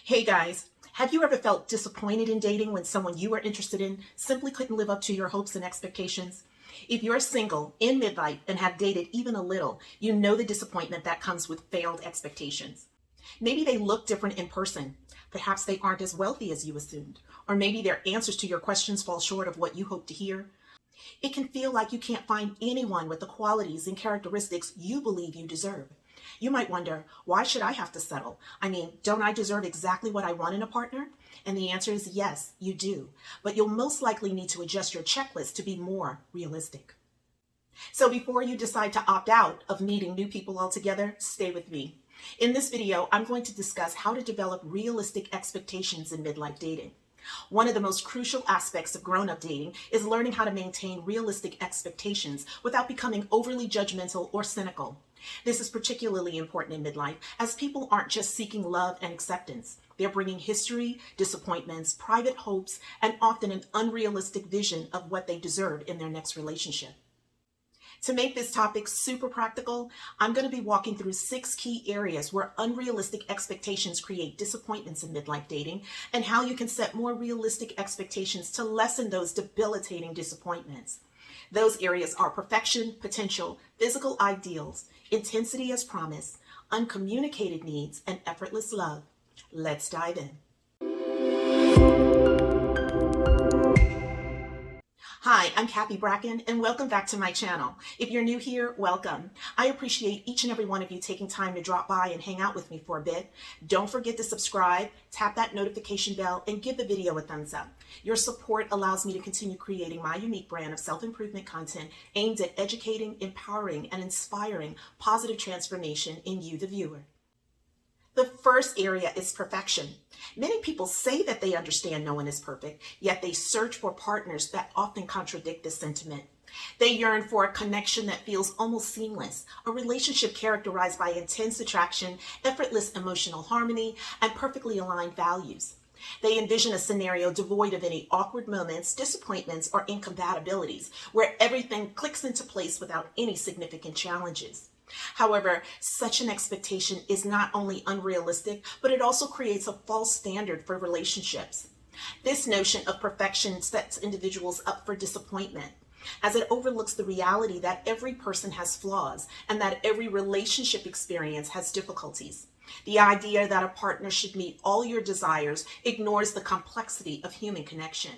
Hey guys, have you ever felt disappointed in dating when someone you were interested in simply couldn't live up to your hopes and expectations? If you're single, in midlife, and have dated even a little, you know the disappointment that comes with failed expectations. Maybe they look different in person. Perhaps they aren't as wealthy as you assumed. Or maybe their answers to your questions fall short of what you hope to hear. It can feel like you can't find anyone with the qualities and characteristics you believe you deserve. You might wonder, why should I have to settle? I mean, don't I deserve exactly what I want in a partner? And the answer is yes, you do. But you'll most likely need to adjust your checklist to be more realistic. So before you decide to opt out of meeting new people altogether, stay with me. In this video, I'm going to discuss how to develop realistic expectations in midlife dating. One of the most crucial aspects of grown-up dating is learning how to maintain realistic expectations without becoming overly judgmental or cynical. This is particularly important in midlife, as people aren't just seeking love and acceptance. They're bringing history, disappointments, private hopes, and often an unrealistic vision of what they deserve in their next relationship. To make this topic super practical, I'm going to be walking through 6 key areas where unrealistic expectations create disappointments in midlife dating, and how you can set more realistic expectations to lessen those debilitating disappointments. Those areas are perfection, potential, physical ideals, intensity as promise, uncommunicated needs, and effortless love. Let's dive in. Hi, I'm Cathy Bracken, and welcome back to my channel. If you're new here, welcome. I appreciate each and every one of you taking time to drop by and hang out with me for a bit. Don't forget to subscribe, tap that notification bell, and give the video a thumbs up. Your support allows me to continue creating my unique brand of self-improvement content aimed at educating, empowering, and inspiring positive transformation in you, the viewer. The first area is perfection. Many people say that they understand no one is perfect, yet they search for partners that often contradict this sentiment. They yearn for a connection that feels almost seamless, a relationship characterized by intense attraction, effortless emotional harmony, and perfectly aligned values. They envision a scenario devoid of any awkward moments, disappointments, or incompatibilities, where everything clicks into place without any significant challenges. However, such an expectation is not only unrealistic, but it also creates a false standard for relationships. This notion of perfection sets individuals up for disappointment, as it overlooks the reality that every person has flaws and that every relationship experience has difficulties. The idea that a partner should meet all your desires ignores the complexity of human connection.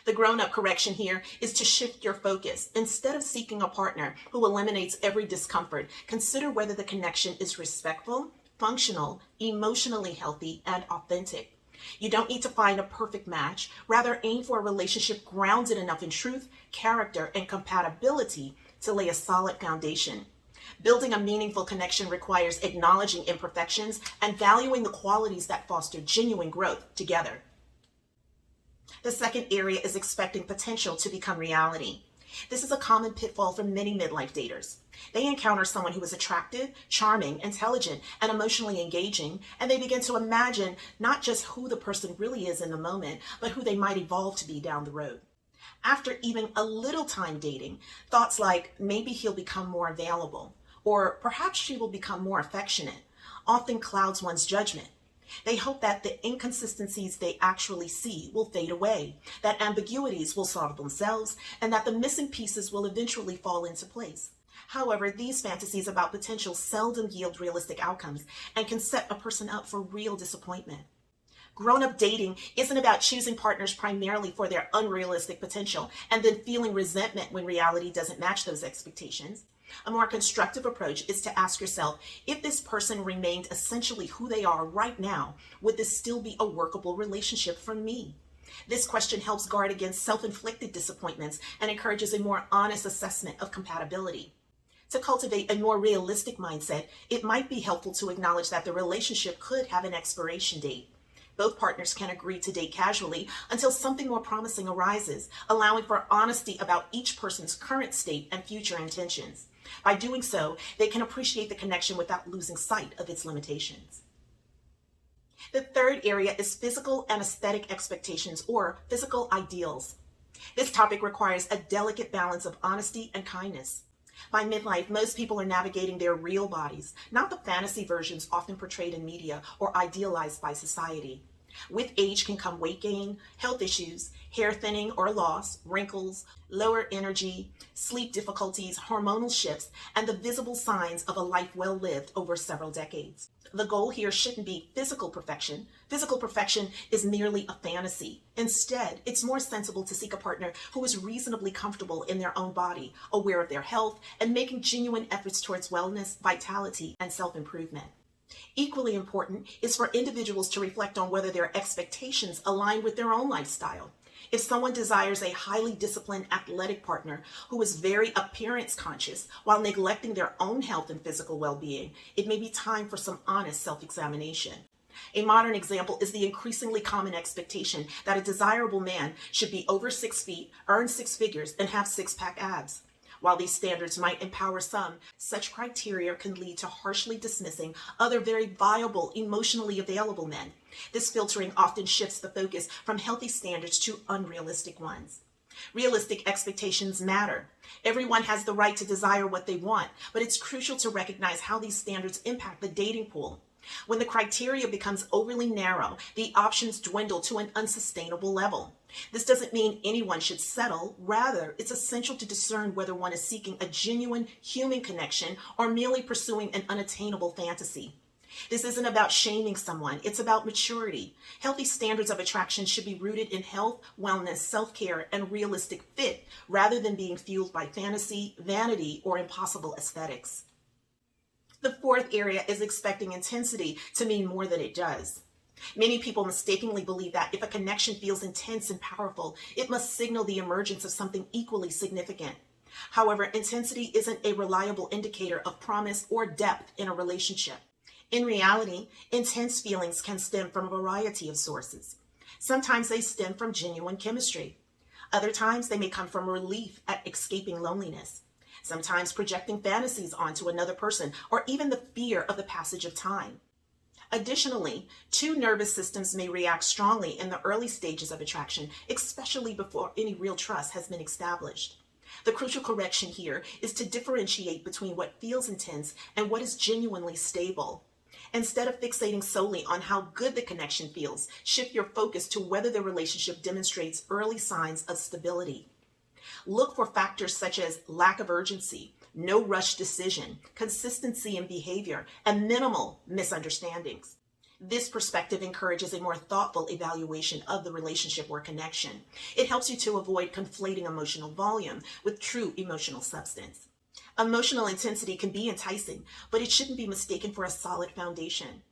The grown-up correction here is to shift your focus. Instead of seeking a partner who eliminates every discomfort, consider whether the connection is respectful, functional, emotionally healthy, and authentic. You don't need to find a perfect match. Rather, aim for a relationship grounded enough in truth, character, and compatibility to lay a solid foundation. Building a meaningful connection requires acknowledging imperfections and valuing the qualities that foster genuine growth together. The second area is expecting potential to become reality. This is a common pitfall for many midlife daters. They encounter someone who is attractive, charming, intelligent, and emotionally engaging, and they begin to imagine not just who the person really is in the moment, but who they might evolve to be down the road. After even a little time dating, thoughts like maybe he'll become more available, or perhaps she will become more affectionate, often clouds one's judgment. They hope that the inconsistencies they actually see will fade away, that ambiguities will solve themselves, and that the missing pieces will eventually fall into place. However, these fantasies about potential seldom yield realistic outcomes and can set a person up for real disappointment. Grown-up dating isn't about choosing partners primarily for their unrealistic potential and then feeling resentment when reality doesn't match those expectations. A more constructive approach is to ask yourself, if this person remained essentially who they are right now, would this still be a workable relationship for me? This question helps guard against self-inflicted disappointments and encourages a more honest assessment of compatibility. To cultivate a more realistic mindset, it might be helpful to acknowledge that the relationship could have an expiration date. Both partners can agree to date casually until something more promising arises, allowing for honesty about each person's current state and future intentions. By doing so, they can appreciate the connection without losing sight of its limitations. The third area is physical and aesthetic expectations, or physical ideals. This topic requires a delicate balance of honesty and kindness. By midlife, most people are navigating their real bodies, not the fantasy versions often portrayed in media or idealized by society. With age can come weight gain, health issues, hair thinning or loss, wrinkles, lower energy, sleep difficulties, hormonal shifts, and the visible signs of a life well lived over several decades. The goal here shouldn't be physical perfection. Physical perfection is merely a fantasy. Instead, it's more sensible to seek a partner who is reasonably comfortable in their own body, aware of their health, and making genuine efforts towards wellness, vitality, and self-improvement. Equally important is for individuals to reflect on whether their expectations align with their own lifestyle. If someone desires a highly disciplined athletic partner who is very appearance conscious while neglecting their own health and physical well-being, it may be time for some honest self-examination. A modern example is the increasingly common expectation that a desirable man should be over 6 feet, earn six figures, and have six-pack abs. While these standards might empower some, such criteria can lead to harshly dismissing other very viable, emotionally available men. This filtering often shifts the focus from healthy standards to unrealistic ones. Realistic expectations matter. Everyone has the right to desire what they want, but it's crucial to recognize how these standards impact the dating pool. When the criteria becomes overly narrow, the options dwindle to an unsustainable level. This doesn't mean anyone should settle. Rather, it's essential to discern whether one is seeking a genuine human connection or merely pursuing an unattainable fantasy. This isn't about shaming someone, it's about maturity. Healthy standards of attraction should be rooted in health, wellness, self-care, and realistic fit, rather than being fueled by fantasy, vanity, or impossible aesthetics. The fourth area is expecting intensity to mean more than it does. Many people mistakenly believe that if a connection feels intense and powerful, it must signal the emergence of something equally significant. However, intensity isn't a reliable indicator of promise or depth in a relationship. In reality, intense feelings can stem from a variety of sources. Sometimes they stem from genuine chemistry. Other times they may come from relief at escaping loneliness. Sometimes projecting fantasies onto another person, or even the fear of the passage of time. Additionally, two nervous systems may react strongly in the early stages of attraction, especially before any real trust has been established. The crucial correction here is to differentiate between what feels intense and what is genuinely stable. Instead of fixating solely on how good the connection feels, shift your focus to whether the relationship demonstrates early signs of stability. Look for factors such as lack of urgency, no rush decision, consistency in behavior, and minimal misunderstandings. This perspective encourages a more thoughtful evaluation of the relationship or connection. It helps you to avoid conflating emotional volume with true emotional substance. Emotional intensity can be enticing, but it shouldn't be mistaken for a solid foundation.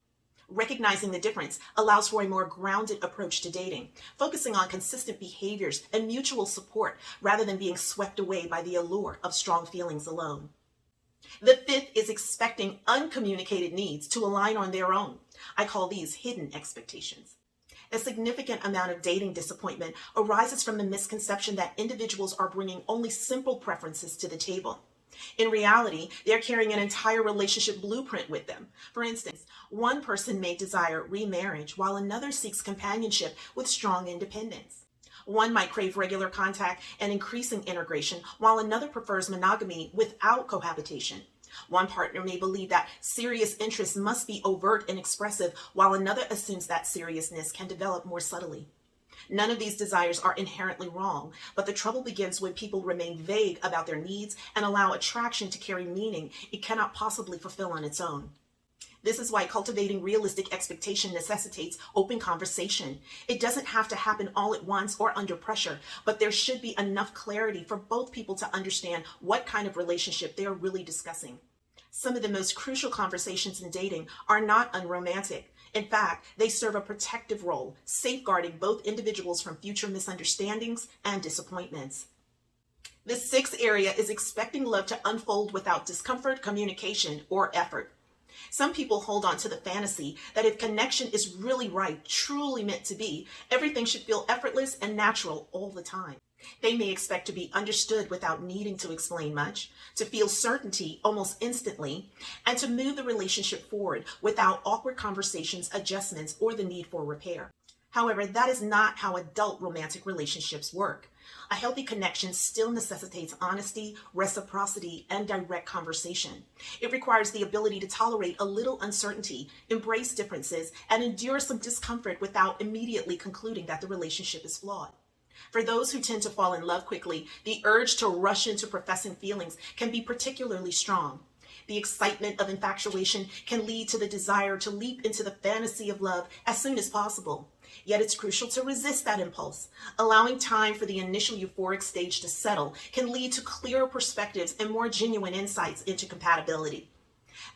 Recognizing the difference allows for a more grounded approach to dating, focusing on consistent behaviors and mutual support rather than being swept away by the allure of strong feelings alone. The fifth is expecting uncommunicated needs to align on their own. I call these hidden expectations. A significant amount of dating disappointment arises from the misconception that individuals are bringing only simple preferences to the table. In reality, they're carrying an entire relationship blueprint with them. For instance, one person may desire remarriage while another seeks companionship with strong independence. One might crave regular contact and increasing integration while another prefers monogamy without cohabitation. One partner may believe that serious interest must be overt and expressive while another assumes that seriousness can develop more subtly. None of these desires are inherently wrong, but the trouble begins when people remain vague about their needs and allow attraction to carry meaning it cannot possibly fulfill on its own. This is why cultivating realistic expectation necessitates open conversation. It doesn't have to happen all at once or under pressure, but there should be enough clarity for both people to understand what kind of relationship they are really discussing. Some of the most crucial conversations in dating are not unromantic. In fact, they serve a protective role, safeguarding both individuals from future misunderstandings and disappointments. The sixth area is expecting love to unfold without discomfort, communication, or effort. Some people hold on to the fantasy that if connection is really right, truly meant to be, everything should feel effortless and natural all the time. They may expect to be understood without needing to explain much, to feel certainty almost instantly, and to move the relationship forward without awkward conversations, adjustments, or the need for repair. However, that is not how adult romantic relationships work. A healthy connection still necessitates honesty, reciprocity, and direct conversation. It requires the ability to tolerate a little uncertainty, embrace differences, and endure some discomfort without immediately concluding that the relationship is flawed. For those who tend to fall in love quickly, the urge to rush into professing feelings can be particularly strong. The excitement of infatuation can lead to the desire to leap into the fantasy of love as soon as possible. Yet it's crucial to resist that impulse. Allowing time for the initial euphoric stage to settle can lead to clearer perspectives and more genuine insights into compatibility.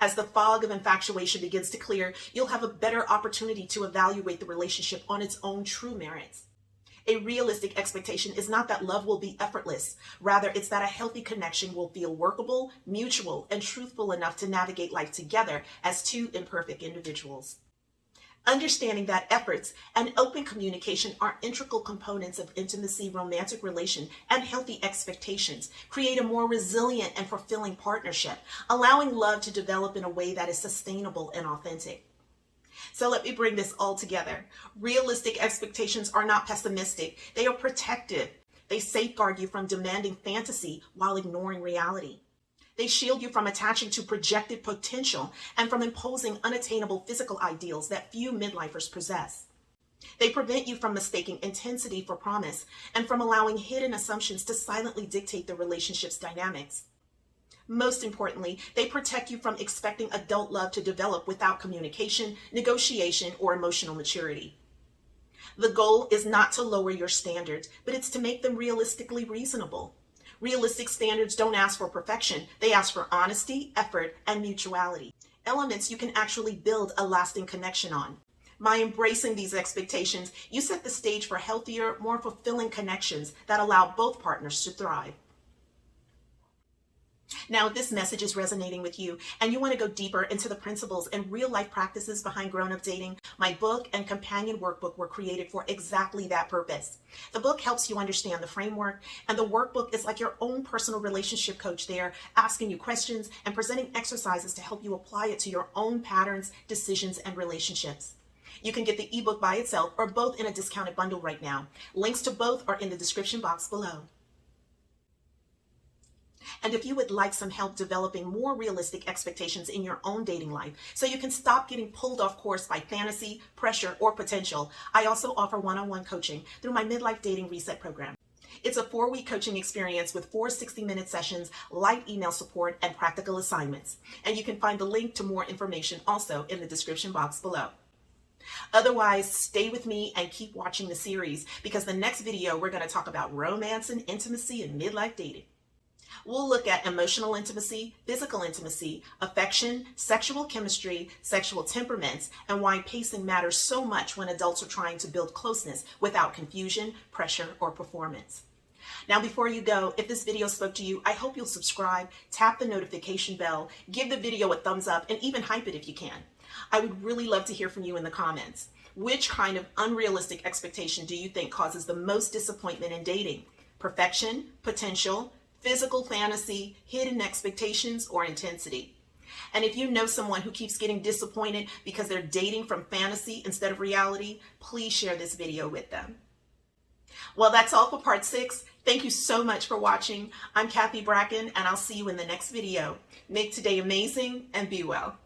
As the fog of infatuation begins to clear, you'll have a better opportunity to evaluate the relationship on its own true merits. A realistic expectation is not that love will be effortless. Rather, it's that a healthy connection will feel workable, mutual, and truthful enough to navigate life together as two imperfect individuals. Understanding that efforts and open communication are integral components of intimacy, romantic relation, and healthy expectations create a more resilient and fulfilling partnership, allowing love to develop in a way that is sustainable and authentic. So let me bring this all together. Realistic expectations are not pessimistic. They are protective. They safeguard you from demanding fantasy while ignoring reality. They shield you from attaching to projected potential and from imposing unattainable physical ideals that few midlifers possess. They prevent you from mistaking intensity for promise and from allowing hidden assumptions to silently dictate the relationship's dynamics. Most importantly, they protect you from expecting adult love to develop without communication, negotiation, or emotional maturity. The goal is not to lower your standards, but it's to make them realistically reasonable. Realistic standards don't ask for perfection. They ask for honesty, effort, and mutuality. Elements you can actually build a lasting connection on. By embracing these expectations, you set the stage for healthier, more fulfilling connections that allow both partners to thrive. Now, if this message is resonating with you and you want to go deeper into the principles and real-life practices behind grown-up dating, my book and companion workbook were created for exactly that purpose. The book helps you understand the framework, and the workbook is like your own personal relationship coach there, asking you questions and presenting exercises to help you apply it to your own patterns, decisions, and relationships. You can get the ebook by itself or both in a discounted bundle right now. Links to both are in the description box below. And if you would like some help developing more realistic expectations in your own dating life so you can stop getting pulled off course by fantasy, pressure, or potential, I also offer one-on-one coaching through my Midlife Dating Reset program. It's a 4-week coaching experience with 4 60-minute sessions, light email support, and practical assignments. And you can find the link to more information also in the description box below. Otherwise, stay with me and keep watching the series because the next video we're going to talk about romance and intimacy in midlife dating. We'll look at emotional intimacy, physical intimacy, affection, sexual chemistry, sexual temperaments, and why pacing matters so much when adults are trying to build closeness without confusion, pressure, or performance. Now, before you go, if this video spoke to you, I hope you'll subscribe, tap the notification bell, give the video a thumbs up, and even hype it if you can. I would really love to hear from you in the comments. Which kind of unrealistic expectation do you think causes the most disappointment in dating? Perfection, potential, physical fantasy, hidden expectations, or intensity? And if you know someone who keeps getting disappointed because they're dating from fantasy instead of reality, please share this video with them. Well, that's all for part 6. Thank you so much for watching. I'm Cathy Bracken, and I'll see you in the next video. Make today amazing and be well.